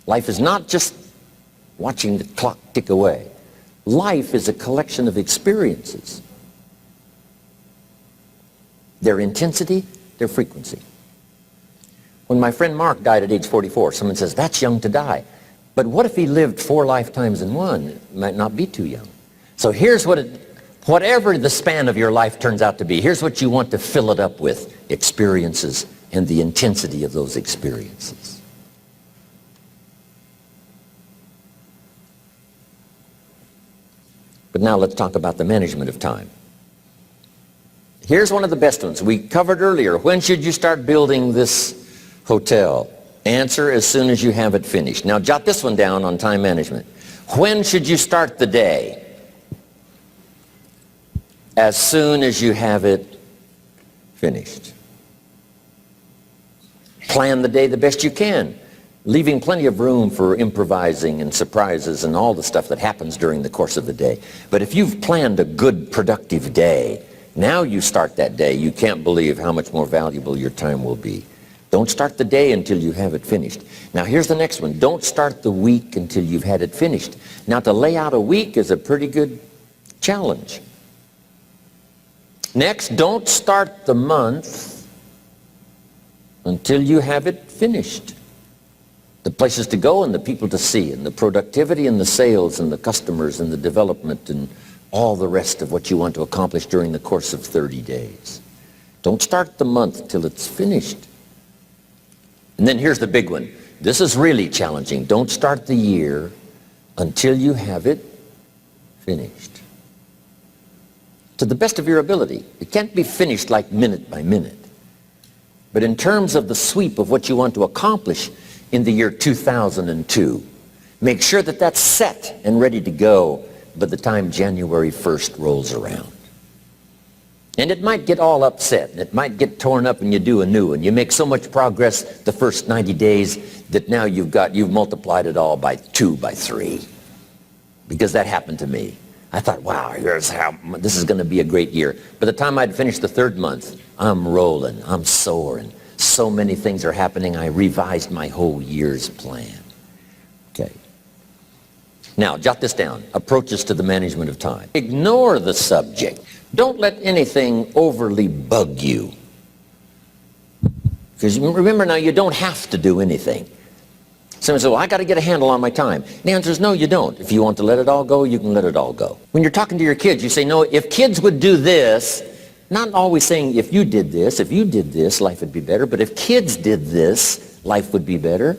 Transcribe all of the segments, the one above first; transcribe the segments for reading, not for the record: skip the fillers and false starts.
Life is not just watching the clock tick away. Life is a collection of experiences. Their intensity, their frequency. When my friend Mark died at age 44, someone says, that's young to die. But what if he lived 4 lifetimes in one? It might not be too young. So here's whatever the span of your life turns out to be, here's what you want to fill it up with: experiences and the intensity of those experiences. But now let's talk about the management of time. Here's one of the best ones. We covered earlier. When should you start building this hotel? Answer: as soon as you have it finished. Now jot this one down on time management. When should you start the day? As soon as you have it finished. Plan the day the best you can, leaving plenty of room for improvising and surprises and all the stuff that happens during the course of the day. But if you've planned a good, productive day, now you start that day, you can't believe how much more valuable your time will be. Don't start the day until you have it finished. Now here's the next one. Don't start the week until you've had it finished. Now to lay out a week is a pretty good challenge. Next, don't start the month until you have it finished. The places to go and the people to see and the productivity and the sales and the customers and the development and all the rest of what you want to accomplish during the course of 30 days. Don't start the month till it's finished. And then here's the big one. This is really challenging. Don't start the year until you have it finished. To the best of your ability. It can't be finished like minute by minute. But in terms of the sweep of what you want to accomplish in the year 2002, make sure that that's set and ready to go by the time January 1st rolls around. And it might get all upset, and it might get torn up, and you do anew, and you make so much progress the first 90 days that now you've multiplied it all by 2, by 3. Because that happened to me. I thought, wow, this is going to be a great year. By the time I'd finished the 3rd month, I'm rolling, I'm soaring. So many things are happening, I revised my whole year's plan. Okay. Now, jot this down. Approaches to the management of time. Ignore the subject. Don't let anything overly bug you. Because remember now, you don't have to do anything. Someone says, well, I got to get a handle on my time. The answer is no, you don't. If you want to let it all go, you can let it all go. When you're talking to your kids, you say, no, if kids would do this, not always saying if you did this, life would be better, but if kids did this, life would be better.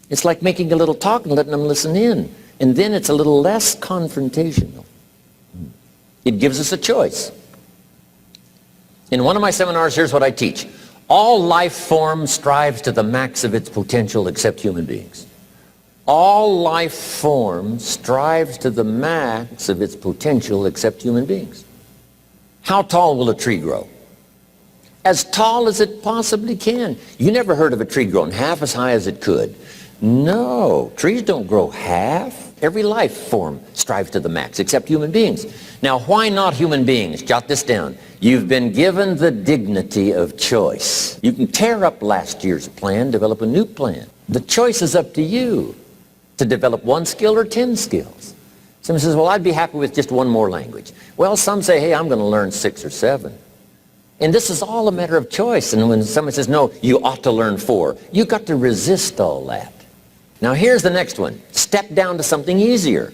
It's like making a little talk and letting them listen in. And then it's a little less confrontational. It gives us a choice. In one of my seminars, here's what I teach. All life form strives to the max of its potential except human beings. All life form strives to the max of its potential except human beings. How tall will a tree grow? As tall as it possibly can. You never heard of a tree growing half as high as it could. No, trees don't grow half. Every life form strives to the max, except human beings. Now, why not human beings? Jot this down. You've been given the dignity of choice. You can tear up last year's plan, develop a new plan. The choice is up to you to develop 1 skill or 10 skills. Someone says, well, I'd be happy with just 1 more language. Well, some say, hey, I'm going to learn 6 or 7. And this is all a matter of choice. And when someone says, no, you ought to learn 4, you've got to resist all that. Now here's the next one. Step down to something easier.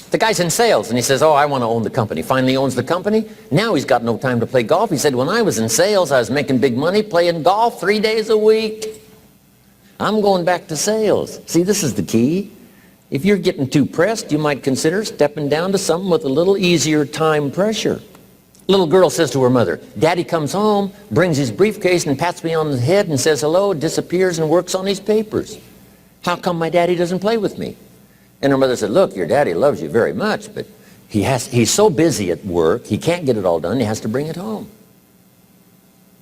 The guy's in sales and he says, oh, I want to own the company. Finally owns the company. Now he's got no time to play golf. He said, when I was in sales, I was making big money playing golf 3 days a week. I'm going back to sales. See, this is the key. If you're getting too pressed, you might consider stepping down to something with a little easier time pressure. Little girl says to her mother, Daddy comes home, brings his briefcase and pats me on the head and says hello, disappears and works on his papers. How come my daddy doesn't play with me? And her mother said, look, your daddy loves you very much, but he's so busy at work, he can't get it all done, he has to bring it home.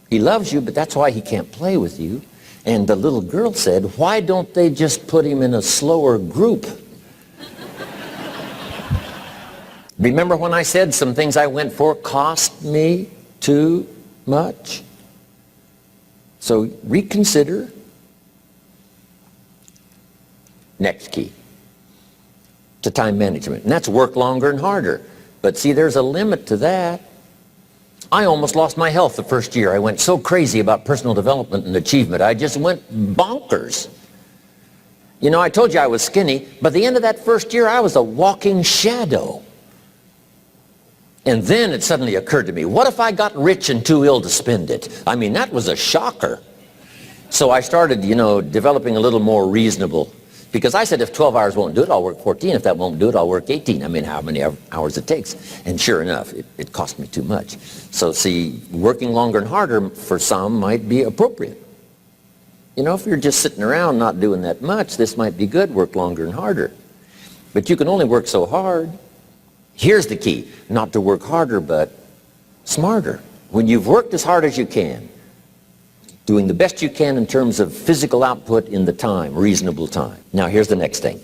He loves you, but that's why he can't play with you. And the little girl said, why don't they just put him in a slower group? Remember when I said some things I went for cost me too much? So reconsider. Next key to time management, and that's work longer and harder. But see, there's a limit to that. I almost lost my health the first year. I went so crazy about personal development and achievement. I just went bonkers. You know, I told you I was skinny. By the end of that first year, I was a walking shadow. And then it suddenly occurred to me, what if I got rich and too ill to spend it? I mean, that was a shocker. So I started, you know, developing a little more reasonable, because I said if 12 hours won't do it, I'll work 14. If that won't do it, I'll work 18. I mean, how many hours it takes. And sure enough, it cost me too much. So see, working longer and harder for some might be appropriate. You know, if you're just sitting around not doing that much, this might be good, work longer and harder. But you can only work so hard. Here's the key, not to work harder, but smarter. When you've worked as hard as you can, doing the best you can in terms of physical output in the time, reasonable time. Now here's the next thing.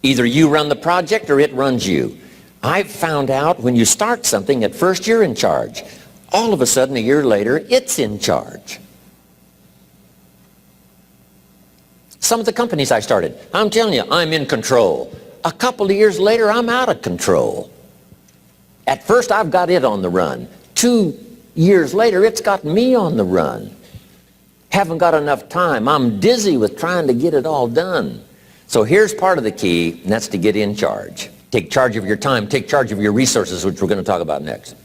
Either you run the project or it runs you. I've found out when you start something, at first you're in charge. All of a sudden, a year later, it's in charge. Some of the companies I started, I'm telling you, I'm in control. A couple of years later, I'm out of control. At first, I've got it on the run. 2 years later, it's got me on the run. Haven't got enough time. I'm dizzy with trying to get it all done. So here's part of the key, and that's to get in charge. Take charge of your time. Take charge of your resources, which we're going to talk about next.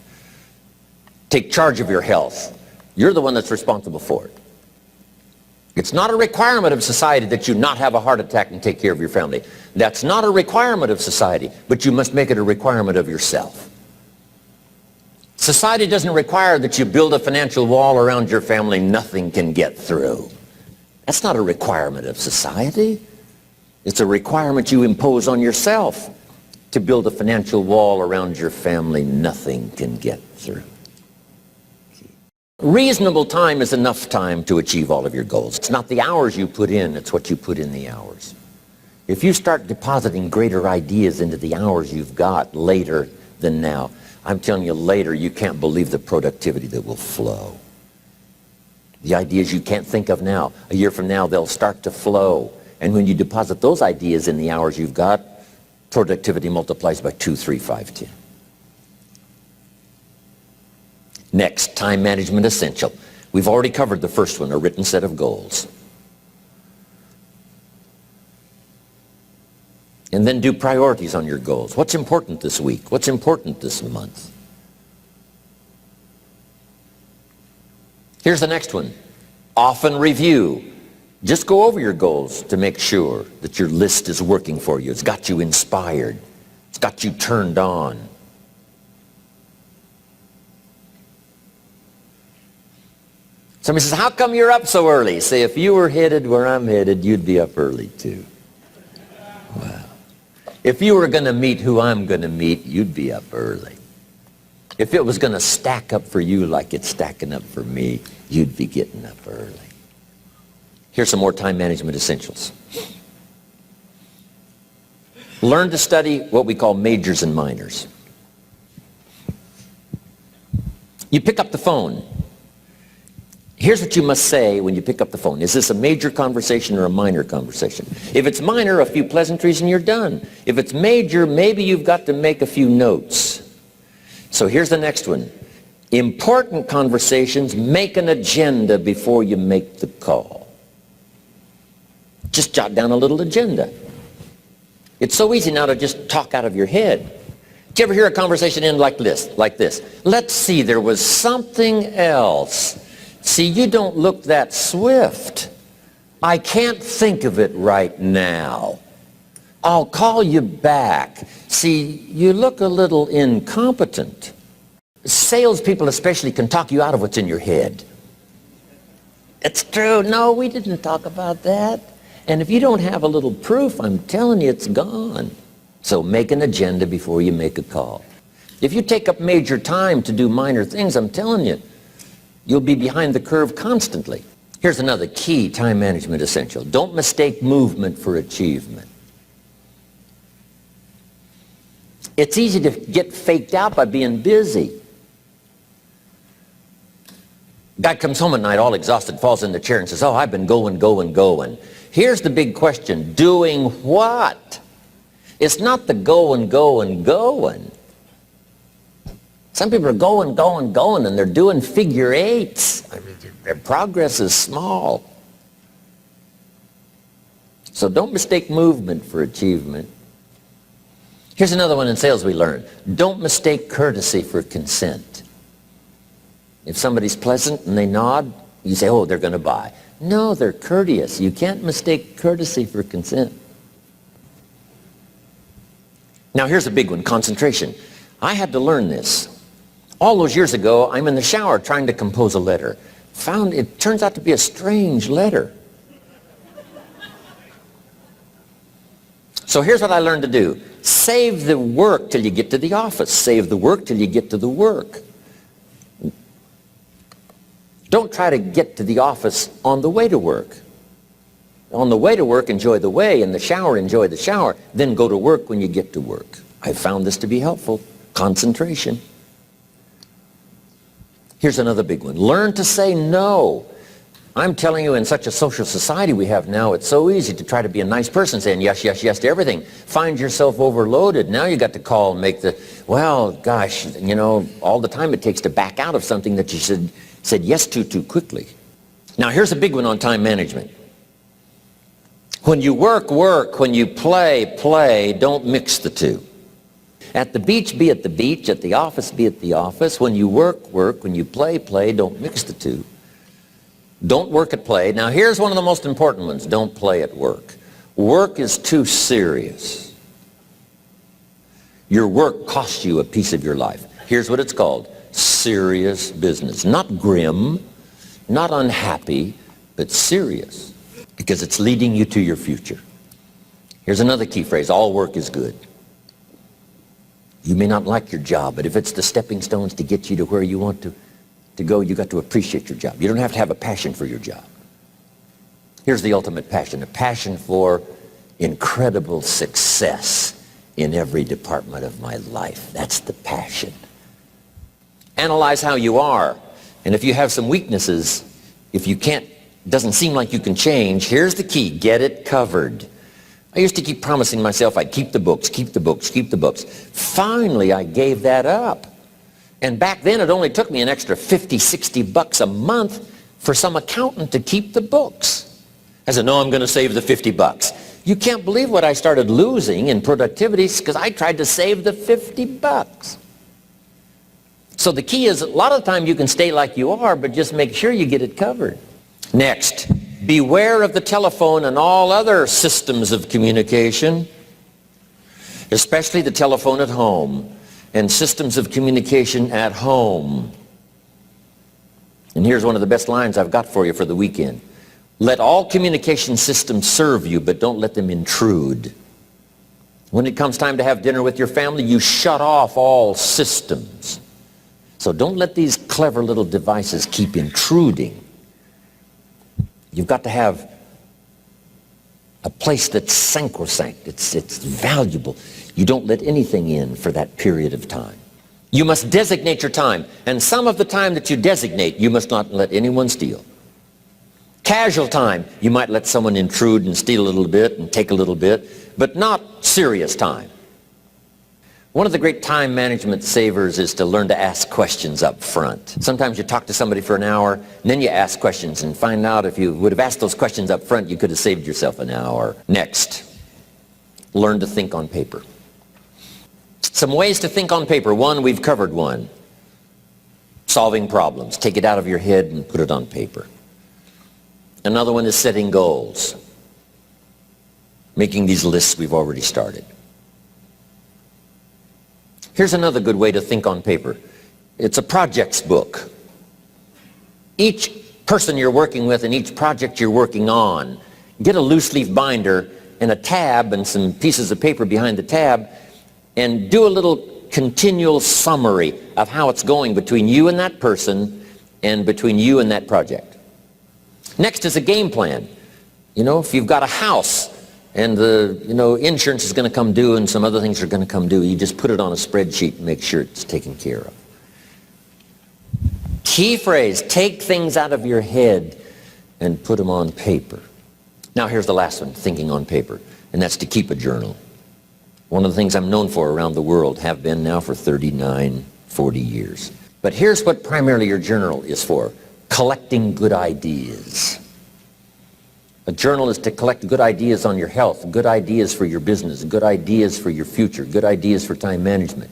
Take charge of your health. You're the one that's responsible for it. It's not a requirement of society that you not have a heart attack and take care of your family. That's not a requirement of society, but you must make it a requirement of yourself. Society doesn't require that you build a financial wall around your family nothing can get through. That's not a requirement of society. It's a requirement you impose on yourself to build a financial wall around your family nothing can get through. Reasonable time is enough time to achieve all of your goals. It's not the hours you put in, it's what you put in the hours. If you start depositing greater ideas into the hours you've got later than now, I'm telling you, later you can't believe the productivity that will flow. The ideas you can't think of now, a year from now, they'll start to flow. And when you deposit those ideas in the hours you've got, productivity multiplies by 2, 3, 5, 10. Next, time management essential. We've already covered the first one, a written set of goals. And then do priorities on your goals. What's important this week? What's important this month? Here's the next one. Often review. Just go over your goals to make sure that your list is working for you. It's got you inspired. It's got you turned on. Somebody says, how come you're up so early? Say, if you were headed where I'm headed, you'd be up early too. Wow. If you were going to meet who I'm going to meet, you'd be up early. If it was going to stack up for you like it's stacking up for me, you'd be getting up early. Here's some more time management essentials. Learn to study what we call majors and minors. You pick up the phone. Here's what you must say when you pick up the phone. Is this a major conversation or a minor conversation? If it's minor, a few pleasantries and you're done. If it's major, maybe you've got to make a few notes. So here's the next one. Important conversations, make an agenda before you make the call. Just jot down a little agenda. It's so easy now to just talk out of your head. Did you ever hear a conversation end like this? Let's see, there was something else. See, you don't look that swift. I can't think of it right now. I'll call you back. See, you look a little incompetent. Salespeople especially can talk you out of what's in your head. It's true. No, we didn't talk about that. And if you don't have a little proof, I'm telling you, it's gone. So make an agenda before you make a call. If you take up major time to do minor things, I'm telling you, you'll be behind the curve constantly. Here's another key time management essential. Don't mistake movement for achievement. It's easy to get faked out by being busy. Guy comes home at night all exhausted, falls in the chair and says, oh, I've been going. Here's the big question. Doing what? It's not the going. Some people are going, and they're doing figure eights. I mean, their progress is small. So don't mistake movement for achievement. Here's another one in sales we learned. Don't mistake courtesy for consent. If somebody's pleasant and they nod, you say, oh, they're going to buy. No, they're courteous. You can't mistake courtesy for consent. Now here's a big one, concentration. I had to learn this. All those years ago, I'm in the shower trying to compose a letter. Found it turns out to be a strange letter. So here's what I learned to do. Save the work till you get to the office. Save the work till you get to the work. Don't try to get to the office on the way to work. On the way to work, enjoy the way. In the shower, enjoy the shower. Then go to work when you get to work. I found this to be helpful. Concentration. Here's another big one. Learn to say no. I'm telling you, in such a social society we have now, it's so easy to try to be a nice person, saying yes, yes, yes to everything. Find yourself overloaded. Now you got to call and make the, well, gosh, you know, all the time it takes to back out of something that you said yes to too quickly. Now here's a big one on time management. When you work, work. When you play, play. Don't mix the two. At the beach, be at the beach. At the office, be at the office. When you work, work. When you play, play. Don't mix the two. Don't work at play. Now here's one of the most important ones. Don't play at work. Work is too serious. Your work costs you a piece of your life. Here's what it's called. Serious business. Not grim, not unhappy, but serious. Because it's leading you to your future. Here's another key phrase. All work is good. You may not like your job, but if it's the stepping stones to get you to where you want to go, you got to appreciate your job. You don't have to have a passion for your job. Here's the ultimate passion, a passion for incredible success in every department of my life. That's the passion. Analyze how you are. And if you have some weaknesses, if you can't, doesn't seem like you can change, here's the key, get it covered. I used to keep promising myself I'd keep the books, keep the books, keep the books. Finally, I gave that up. And back then, it only took me an extra $50, $60 a month for some accountant to keep the books. I said, no, I'm going to save the $50. You can't believe what I started losing in productivity because I tried to save the $50. So the key is, a lot of the time you can stay like you are, but just make sure you get it covered. Next, beware of the telephone and all other systems of communication, especially the telephone at home. And systems of communication at home. And here's one of the best lines I've got for you for the weekend. Let all communication systems serve you, but don't let them intrude. When it comes time to have dinner with your family, you shut off all systems. So don't let these clever little devices keep intruding. You've got to have a place that's sacrosanct. It's valuable. You don't let anything in for that period of time. You must designate your time. And some of the time that you designate, you must not let anyone steal. Casual time, you might let someone intrude and steal a little bit and take a little bit, but not serious time. One of the great time management savers is to learn to ask questions up front. Sometimes you talk to somebody for an hour, and then you ask questions and find out if you would have asked those questions up front, you could have saved yourself an hour. Next, learn to think on paper. Some ways to think on paper. One, we've covered one. Solving problems. Take it out of your head and put it on paper. Another one is setting goals. Making these lists we've already started. Here's another good way to think on paper. It's a projects book. Each person you're working with and each project you're working on, get a loose leaf binder and a tab and some pieces of paper behind the tab and do a little continual summary of how it's going between you and that person and between you and that project. Next is a game plan. You know, if you've got a house and the insurance is going to come due and some other things are going to come due, you just put it on a spreadsheet and make sure it's taken care of. Key phrase, take things out of your head and put them on paper. Now here's the last one, thinking on paper, and that's to keep a journal. One of the things I'm known for around the world, have been now for 39, 40 years. But here's what primarily your journal is for, collecting good ideas. A journal is to collect good ideas on your health, good ideas for your business, good ideas for your future, good ideas for time management.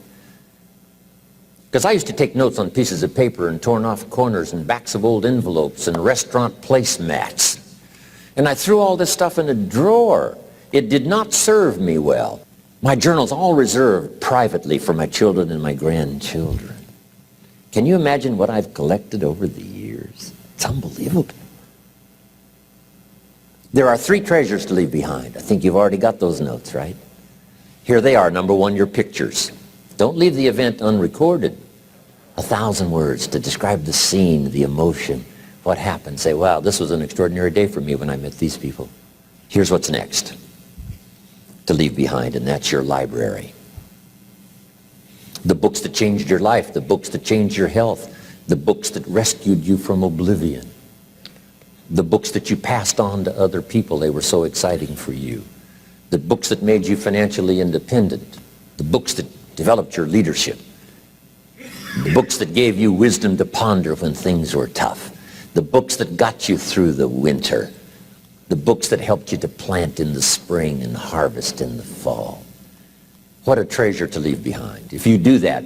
Because I used to take notes on pieces of paper and torn off corners and backs of old envelopes and restaurant placemats. And I threw all this stuff in a drawer. It did not serve me well. My journal's all reserved privately for my children and my grandchildren. Can you imagine what I've collected over the years? It's unbelievable. There are 3 treasures to leave behind. I think you've already got those notes, right? Here they are. Number 1, your pictures. Don't leave the event unrecorded. 1,000 words to describe the scene, the emotion, what happened. Say, wow, this was an extraordinary day for me when I met these people. Here's what's next to leave behind, and that's your library. The books that changed your life, the books that changed your health, the books that rescued you from oblivion, the books that you passed on to other people, they were so exciting for you, the books that made you financially independent, the books that developed your leadership, the books that gave you wisdom to ponder when things were tough, the books that got you through the winter, the books that helped you to plant in the spring and harvest in the fall. What a treasure to leave behind. If you do that,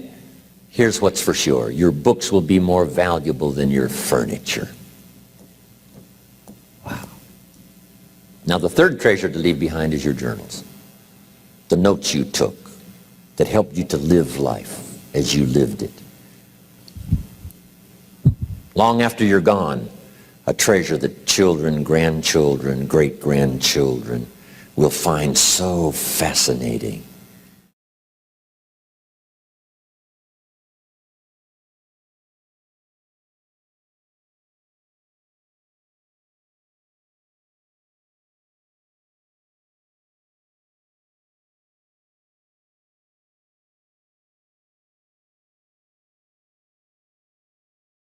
here's what's for sure. Your books will be more valuable than your furniture. Wow. Now the third treasure to leave behind is your journals. The notes you took that helped you to live life as you lived it. Long after you're gone, a treasure that children, grandchildren, great-grandchildren will find so fascinating.